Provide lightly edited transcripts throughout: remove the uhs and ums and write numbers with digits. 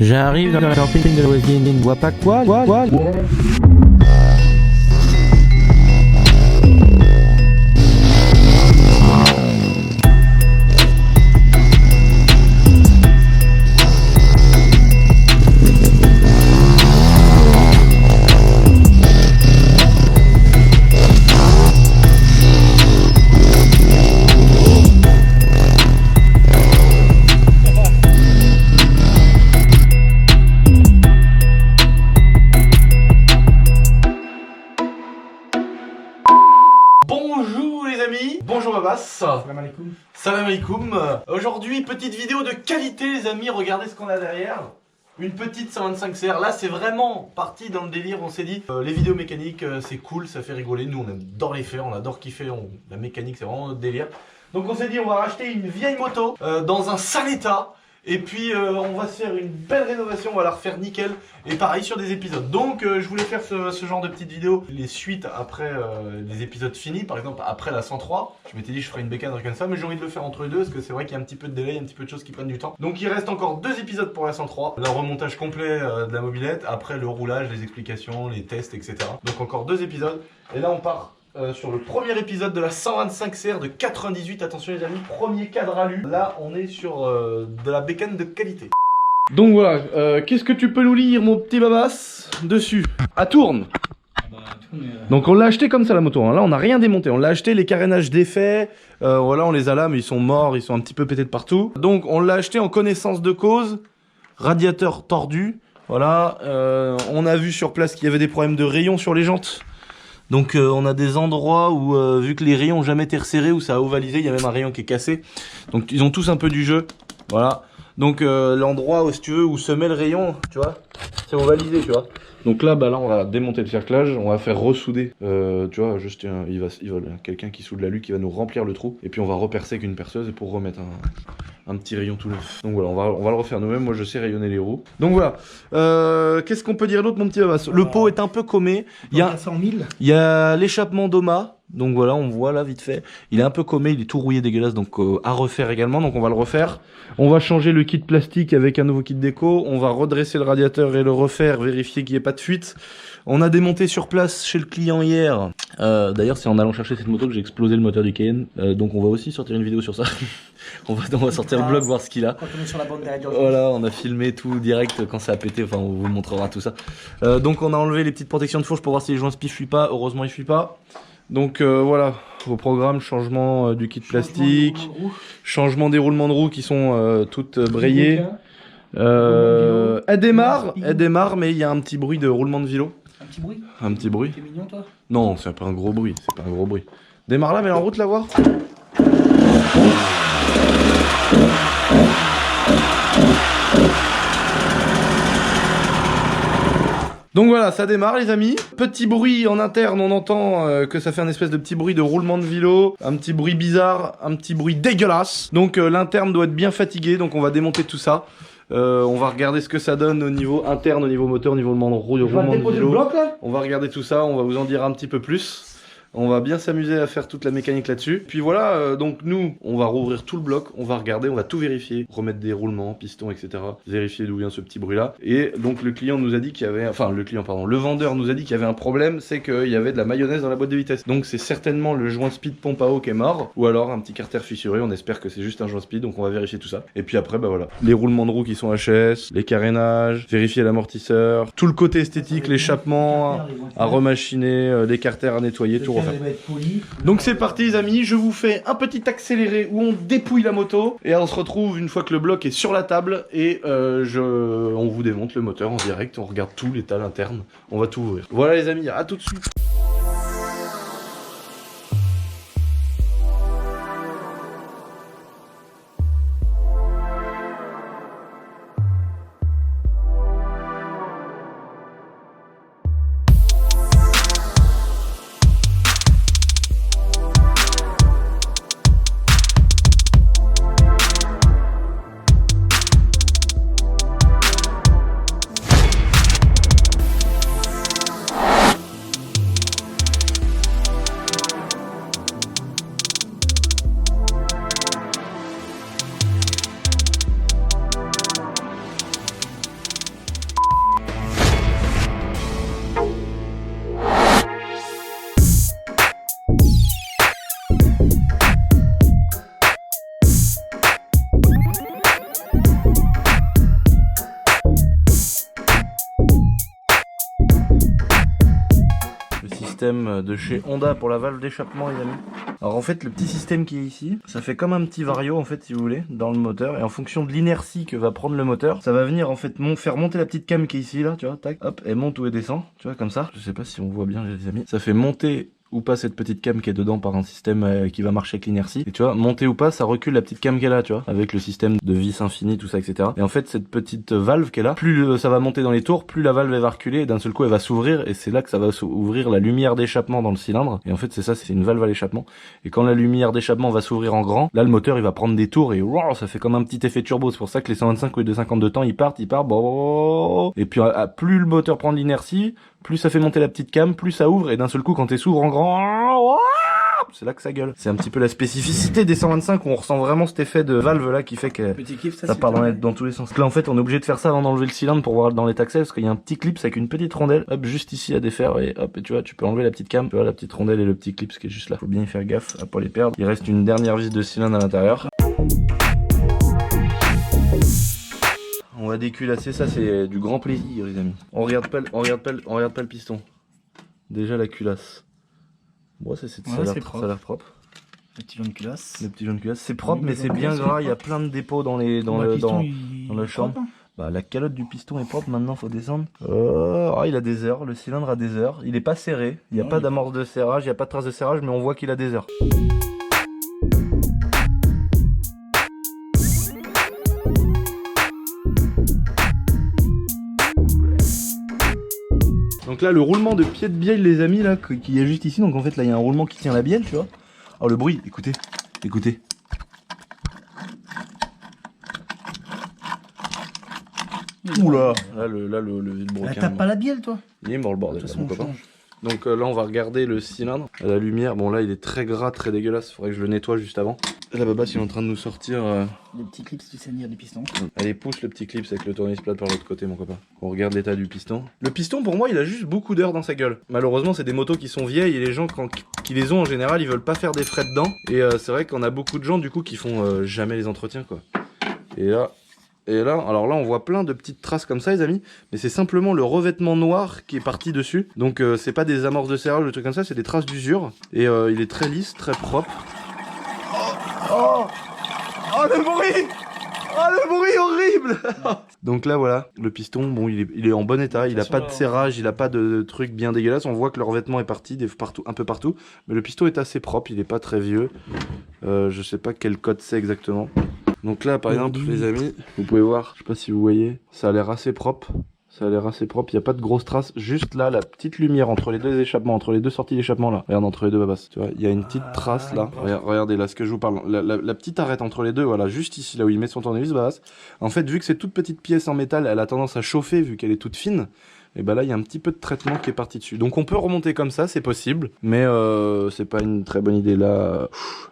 J'arrive dans la campagne de la voisine, ne vois pas quoi. Bonjour les amis, bonjour Abbas. Salam alaikum. Salam alaikum. Aujourd'hui, petite vidéo de qualité les amis, regardez ce qu'on a derrière. Une petite 125CR, là c'est vraiment parti dans le délire, on s'est dit les vidéos mécaniques c'est cool, ça fait rigoler, nous on adore les faire, on adore kiffer, la mécanique c'est vraiment notre délire. Donc on s'est dit on va racheter une vieille moto dans un sale état. Et puis on va se faire une belle rénovation, on va la refaire nickel. Et pareil sur des épisodes. Donc je voulais faire ce genre de petites vidéos. Les suites après des épisodes finis. Par exemple après la 103. Je m'étais dit je ferais une bécane comme ça. Mais j'ai envie de le faire entre les deux. Parce que c'est vrai qu'il y a un petit peu de délai, un petit peu de choses qui prennent du temps. Donc il reste encore 2 épisodes pour la 103. Le remontage complet de la mobilette. Après le roulage, les explications, les tests, etc. Donc encore 2 épisodes. Et là on part sur le premier épisode de la 125CR de 98, attention les amis, premier cadre alu. Là on est sur de la bécane de qualité. Donc voilà, qu'est-ce que tu peux nous lire mon petit babas dessus? À tourne. Donc on l'a acheté comme ça la moto, hein. Là on n'a rien démonté, on l'a acheté, les carénages défaits, voilà on les a là mais ils sont morts, ils sont un petit peu pétés de partout. Donc on l'a acheté en connaissance de cause, radiateur tordu, voilà, on a vu sur place qu'il y avait des problèmes de rayons sur les jantes. Donc on a des endroits où, vu que les rayons ont jamais été resserrés, où ça a ovalisé, il y a même un rayon qui est cassé. Donc ils ont tous un peu du jeu, voilà. Donc l'endroit où, si tu veux, où se met le rayon, tu vois, c'est ovalisé, tu vois. Donc là, bah là, on va démonter le cerclage, on va faire ressouder, tu vois, juste il va quelqu'un qui soude l'alu qui va nous remplir le trou, et puis on va repercer avec une perceuse pour remettre un petit rayon tout neuf. Donc voilà, on va le refaire nous-mêmes, moi je sais rayonner les roues. Donc voilà, qu'est-ce qu'on peut dire d'autre mon petit Babas? Le pot est un peu commé, il y a l'échappement d'Oma. Donc voilà, on voit là vite fait, il est un peu commé, il est tout rouillé dégueulasse, donc à refaire également, donc on va le refaire. On va changer le kit plastique avec un nouveau kit déco, on va redresser le radiateur et le refaire, vérifier qu'il n'y ait pas de fuite. On a démonté sur place chez le client hier, d'ailleurs c'est en allant chercher cette moto que j'ai explosé le moteur du Cayenne, donc on va aussi sortir une vidéo sur ça. on va sortir le blog, voir ce qu'il a. Quand on est sur la bande derrière. Voilà, on a filmé tout direct quand ça a pété, enfin on vous montrera tout ça. Donc on a enlevé les petites protections de fourche pour voir si les joints se fuient pas, heureusement ils fuient pas. Donc voilà, vos programmes, changement du kit plastique, changement des roulements de roues qui sont toutes brayées. Elle démarre, mais il y a un petit bruit de roulement de vélo. Un petit bruit? Un petit bruit. T'es mignon toi? Non, c'est pas un gros bruit, c'est pas un gros bruit. Démarre là, mais en route la voir. Donc voilà, ça démarre les amis. Petit bruit en interne, on entend que ça fait un espèce de petit bruit de roulement de vélo, un petit bruit bizarre, un petit bruit dégueulasse. Donc l'interne doit être bien fatigué, donc on va démonter tout ça. On va regarder ce que ça donne au niveau interne, au niveau moteur, au niveau roulement de vélo. On va regarder tout ça, on va vous en dire un petit peu plus. On va bien s'amuser à faire toute la mécanique là-dessus. Puis voilà, donc nous, on va rouvrir tout le bloc, on va regarder, on va tout vérifier, remettre des roulements, pistons, etc. Vérifier d'où vient ce petit bruit-là. Et donc le client nous a dit qu'il y avait, enfin le vendeur nous a dit qu'il y avait un problème, c'est qu'il y avait de la mayonnaise dans la boîte de vitesse. Donc c'est certainement le joint speed pompe à eau qui est mort, ou alors un petit carter fissuré. On espère que c'est juste un joint speed, donc on va vérifier tout ça. Et puis après, bah voilà, les roulements de roues qui sont HS, les carénages, vérifier l'amortisseur, tout le côté esthétique, l'échappement à remachiner, les carters à nettoyer, tout refaire. Donc c'est parti les amis, je vous fais un petit accéléré où on dépouille la moto et on se retrouve une fois que le bloc est sur la table et on vous démonte le moteur en direct, on regarde tout l'état interne, on va tout ouvrir. Voilà les amis, à tout de suite. système de chez Honda pour la valve d'échappement, les amis. Alors en fait, le petit système qui est ici, ça fait comme un petit vario en fait, si vous voulez, dans le moteur. Et en fonction de l'inertie que va prendre le moteur, ça va venir en fait faire monter la petite cam qui est ici là, tu vois, tac, hop, elle monte ou elle descend, tu vois, comme ça. Je sais pas si on voit bien les amis. Ça fait monter ou pas cette petite cam qui est dedans par un système qui va marcher avec l'inertie. Et tu vois, monter ou pas, ça recule la petite cam qui est là, tu vois, avec le système de vis infini, tout ça, etc. Et en fait, cette petite valve qui est là, plus ça va monter dans les tours, plus la valve elle va reculer, et d'un seul coup elle va s'ouvrir, et c'est là que ça va ouvrir la lumière d'échappement dans le cylindre. Et en fait, c'est ça, c'est une valve à l'échappement. Et quand la lumière d'échappement va s'ouvrir en grand, là le moteur il va prendre des tours et wow, ça fait comme un petit effet turbo. C'est pour ça que les 125 ou les 250 de temps, ils partent, bon. Et puis plus le moteur prend de l'inertie, plus ça fait monter la petite cam, plus ça ouvre, et d'un seul coup quand elle s'ouvre en grand, c'est là que ça gueule. C'est un petit peu la spécificité des 125 où on ressent vraiment cet effet de valve là qui fait que ça part dans tous les sens. Là en fait on est obligé de faire ça avant d'enlever le cylindre pour voir dans les taxels, parce qu'il y a un petit clip avec une petite rondelle, hop, juste ici à défaire, et hop, et tu vois, tu peux enlever la petite cam, tu vois la petite rondelle et le petit clip qui est juste là. Faut bien y faire gaffe à pas les perdre. Il reste une dernière vis de cylindre à l'intérieur. On va déculasser, ça c'est du grand plaisir les amis. On regarde pas le piston. Déjà la culasse. Bon, ça a l'air propre. Le petit jaune de culasse. Le petit jaune de culasse, c'est propre mais c'est bien gras, il y a plein de dépôts dans la chambre. Bah la calotte du piston est propre, maintenant faut descendre. Il a des heures, le cylindre a des heures. Il est pas serré, il n'y a pas d'amorce de serrage, il n'y a pas de trace de serrage, mais on voit qu'il a des heures. Donc là le roulement de pied de bielle les amis là qui est juste ici, donc en fait là il y a un roulement qui tient la bielle, tu vois. Alors le bruit, écoutez. Oula, là le broquin. T'as pas la bielle toi? Il est mort le bordel là, mon copain. Donc là on va regarder le cylindre à la lumière. Bon là il est très gras, très dégueulasse, faudrait que je le nettoie juste avant. La babasse il est en train de nous sortir les petits clips du seigneur du piston. Allez, pousse le petit clip avec le tournevis plate par l'autre côté mon copain. On regarde l'état du piston. Le piston pour moi il a juste beaucoup d'heures dans sa gueule. Malheureusement c'est des motos qui sont vieilles et les gens qui les ont en général ils veulent pas faire des frais dedans. Et c'est vrai qu'on a beaucoup de gens du coup qui font jamais les entretiens quoi. Et là, alors là on voit plein de petites traces comme ça les amis, mais c'est simplement le revêtement noir qui est parti dessus. Donc c'est pas des amorces de serrage ou des trucs comme ça, c'est des traces d'usure. Et il est très lisse, très propre. Oh le bruit! Oh le bruit horrible! Donc là voilà, le piston, bon il est en bon état, il a pas de serrage, il a pas de truc bien dégueulasse. On voit que le revêtement est parti un peu partout, mais le piston est assez propre, il est pas très vieux. Je sais pas quel code c'est exactement. Donc là par exemple les amis, vous pouvez voir, je sais pas si vous voyez, ça a l'air assez propre. Il n'y a pas de grosses traces, juste là la petite lumière entre les deux échappements, entre les deux sorties d'échappement là. Regarde entre les deux babasses, tu vois, il y a une petite trace là. Regardez là ce que je vous parle, la petite arête entre les deux, voilà, juste ici là où il met son tournevis babasse. En fait vu que c'est toute petite pièce en métal, elle a tendance à chauffer vu qu'elle est toute fine. Et bah là il y a un petit peu de traitement qui est parti dessus. Donc on peut remonter comme ça, c'est possible, mais c'est pas une très bonne idée là.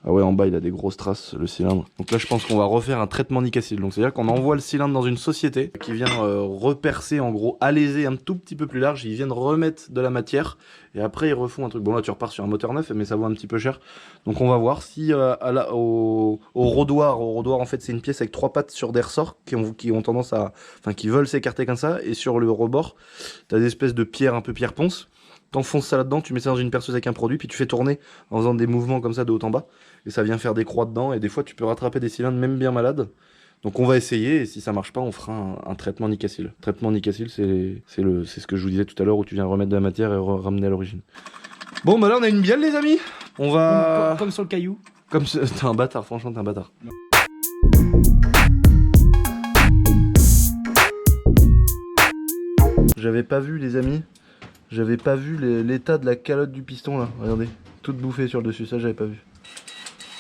Ah ouais, en bas il a des grosses traces le cylindre. Donc là je pense qu'on va refaire un traitement nicacile. Donc c'est à dire qu'on envoie le cylindre dans une société qui vient repercer, en gros alléger un tout petit peu plus large. Ils viennent remettre de la matière et après ils refont un truc. Bon là tu repars sur un moteur neuf mais ça vaut un petit peu cher. Donc on va voir si au rodoir en fait c'est une pièce avec 3 pattes sur des ressorts qui ont tendance à, enfin qui veulent s'écarter comme ça, et sur le rebord t'as des espèces de pierres un peu pierre ponce. T'enfonces ça là-dedans, tu mets ça dans une perceuse avec un produit, puis tu fais tourner en faisant des mouvements comme ça de haut en bas, et ça vient faire des croix dedans, et des fois tu peux rattraper des cylindres même bien malades. Donc on va essayer, et si ça marche pas, on fera un traitement nicacile. Traitement nicacile, c'est ce que je vous disais tout à l'heure, où tu viens remettre de la matière et ramener à l'origine. Bon bah là on a une bielle les amis. On va... Comme sur le caillou. T'es un bâtard, franchement t'es un bâtard. J'avais pas vu les amis. J'avais pas vu l'état de la calotte du piston là, regardez, toute bouffée sur le dessus, ça j'avais pas vu.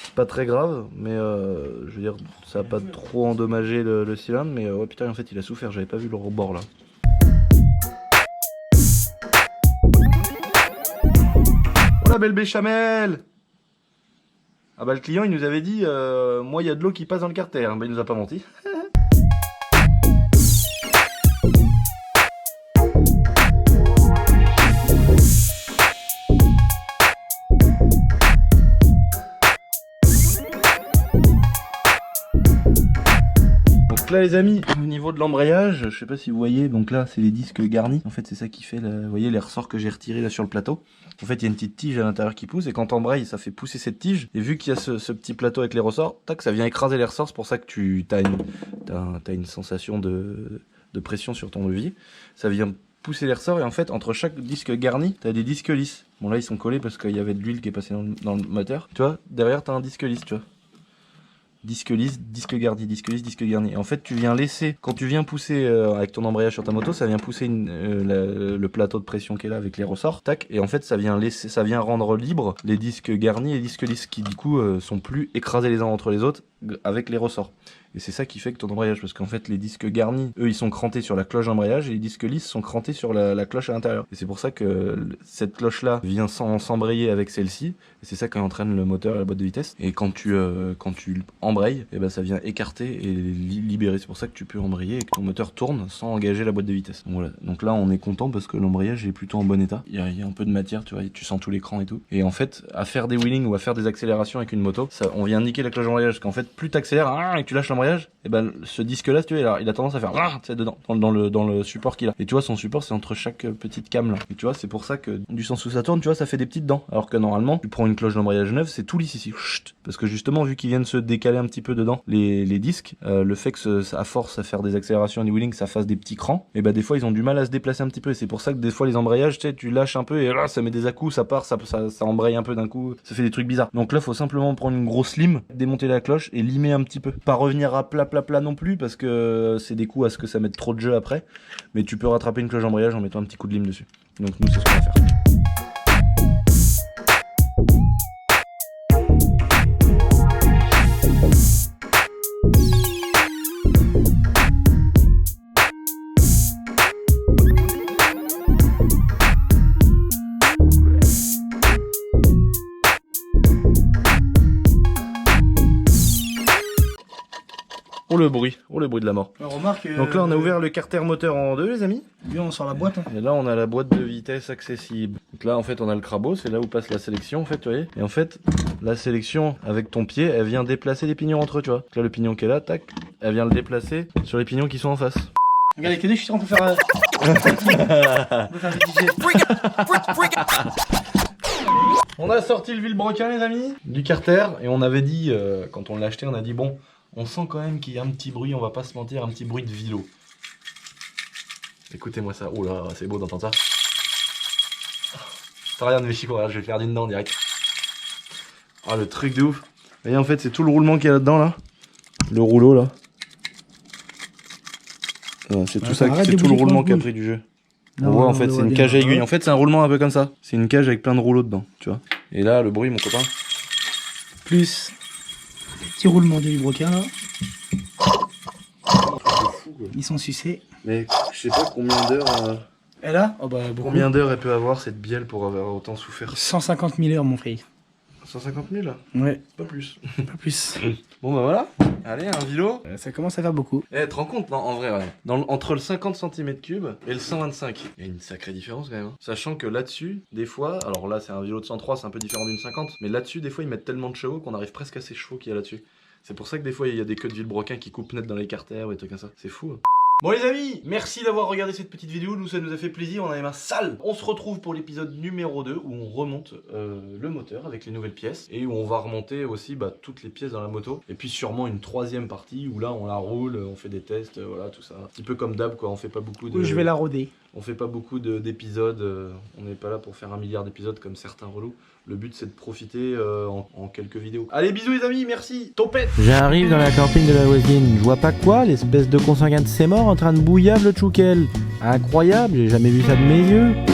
C'est pas très grave, mais je veux dire, ça a pas trop endommagé le cylindre, mais ouais putain en fait il a souffert, j'avais pas vu le rebord là. Oh la belle béchamel! Ah bah le client il nous avait dit, moi il y a de l'eau qui passe dans le carter, bah il nous a pas menti. là les amis, au niveau de l'embrayage, je sais pas si vous voyez, donc là c'est les disques garnis. En fait c'est ça qui fait, vous voyez les ressorts que j'ai retirés là sur le plateau. En fait il y a une petite tige à l'intérieur qui pousse et quand t'embrayes ça fait pousser cette tige. Et vu qu'il y a ce petit plateau avec les ressorts, tac, ça vient écraser les ressorts. C'est pour ça que tu as une sensation de pression sur ton levier. Ça vient pousser les ressorts et en fait entre chaque disque garni t'as des disques lisses. Bon là ils sont collés parce qu'il y avait de l'huile qui est passée dans le moteur. Tu vois, derrière t'as un disque lisse, tu vois. Disque lisse, disque garni, disque lisse, disque garni. Et en fait, tu viens laisser, quand tu viens pousser avec ton embrayage sur ta moto, ça vient pousser le plateau de pression qui est là avec les ressorts, tac. Et en fait, ça vient rendre libre les disques garnis et les disques lisses qui du coup sont plus écrasés les uns entre les autres avec les ressorts. Et c'est ça qui fait que ton embrayage, parce qu'en fait les disques garnis, eux ils sont crantés sur la cloche d'embrayage et les disques lisses sont crantés sur la cloche à l'intérieur. Et c'est pour ça que cette cloche là vient s'embrayer avec celle-ci, et c'est ça qui entraîne le moteur et la boîte de vitesse. Et quand tu embrayes, et ben ça vient écarter et libérer. C'est pour ça que tu peux embrayer et que ton moteur tourne sans engager la boîte de vitesse. Donc, voilà. Donc là on est content parce que l'embrayage est plutôt en bon état. Il y a un peu de matière, tu vois, tu sens tout l'écran et tout. Et en fait, à faire des wheelings ou à faire des accélérations avec une moto, ça, on vient niquer la cloche d'embrayage, parce qu'en fait plus t'accélères et que tu lâches l'embrayage, et ben ce disque là si tu vois, il a tendance à faire dedans dans le support qu'il a. Et tu vois son support c'est entre chaque petite cam là. Et tu vois c'est pour ça que du sens où ça tourne, tu vois ça fait des petites dents. Alors que normalement tu prends une cloche d'embrayage neuve, c'est tout lisse ici. Chut, parce que justement vu qu'ils viennent se décaler un petit peu dedans les disques, le fait que ça, à force à faire des accélérations et des wheelings ça fasse des petits crans, et ben des fois ils ont du mal à se déplacer un petit peu. Et c'est pour ça que des fois les embrayages tu sais tu lâches un peu et là ça met des à-coups, ça part, ça embraye un peu d'un coup, ça fait des trucs bizarres. Donc là faut simplement prendre une grosse lime, démonter la cloche et limer un petit peu. Pas revenir à plat non plus parce que c'est des coups à ce que ça mette trop de jeu après, mais tu peux rattraper une cloche d'embrayage en mettant un petit coup de lime dessus. Donc nous c'est ce qu'on va faire. Oh le bruit de la mort. Remarque, donc là on a ouvert le carter moteur en deux les amis. Bien on sort la boîte. Hein. Et là on a la boîte de vitesse accessible. Donc là en fait on a le crabot, c'est là où passe la sélection en fait, tu vois. Et en fait la sélection avec ton pied elle vient déplacer les pignons entre eux, tu vois. Donc là le pignon qui est là, tac, elle vient le déplacer sur les pignons qui sont en face. Regarde les je suis en train de faire on peut faire On a sorti le vilebrequin les amis du carter et on avait dit, quand on l'a acheté on a dit bon, on sent quand même qu'il y a un petit bruit, on va pas se mentir, un petit bruit de vilo. Écoutez-moi ça, oh là, c'est beau d'entendre ça. Ça regarde mes chicots, regarde, je vais faire d'une dent direct. Ah le truc de ouf. Vous voyez en fait c'est tout le roulement qu'il y a là-dedans là. Le rouleau là. C'est tout ça, c'est tout le roulement qui a pris du jeu. On voit en fait c'est une cage à aiguille. En fait c'est un roulement un peu comme ça. C'est une cage avec plein de rouleaux dedans, tu vois. Et là le bruit mon copain. Plus petit roulement de vilebrequin là. Ils sont sucés. Mais je sais pas combien d'heures. Et là oh bah, combien d'heures elle peut avoir cette bielle pour avoir autant souffert? 150 000 heures mon frère. 150 000 là? Ouais. Pas plus. Pas plus. Bon bah voilà. Allez, un vilo. Ça commence à faire beaucoup. Eh, tu te rends compte, non, en vrai, ouais. Entre le 50 cm3 et le 125, il y a une sacrée différence quand même. Hein. Sachant que là-dessus, des fois, alors là c'est un vilo de 103, c'est un peu différent d'une 50, mais là-dessus, des fois ils mettent tellement de chevaux qu'on arrive presque à ces chevaux qu'il y a là-dessus. C'est pour ça que des fois il y a des queues de vilebrequin qui coupent net dans les carters ou des trucs comme ça. C'est fou. Hein. Bon les amis, merci d'avoir regardé cette petite vidéo, nous ça nous a fait plaisir, on a les mains sales. On se retrouve pour l'épisode numéro 2 où on remonte le moteur avec les nouvelles pièces et où on va remonter aussi toutes les pièces dans la moto. Et puis sûrement une troisième partie où là on la roule, on fait des tests, voilà tout ça. Un petit peu comme d'hab quoi, on fait pas beaucoup de... Je vais la rôder. On fait pas beaucoup d'épisodes, on n'est pas là pour faire 1 milliard d'épisodes comme certains relous. Le but c'est de profiter en quelques vidéos. Allez bisous les amis, merci, topette. J'arrive dans la camping de la voisine, je vois pas quoi, l'espèce de consanguin de ses morts en train de bouillave le tchoukel. Incroyable, j'ai jamais vu ça de mes yeux.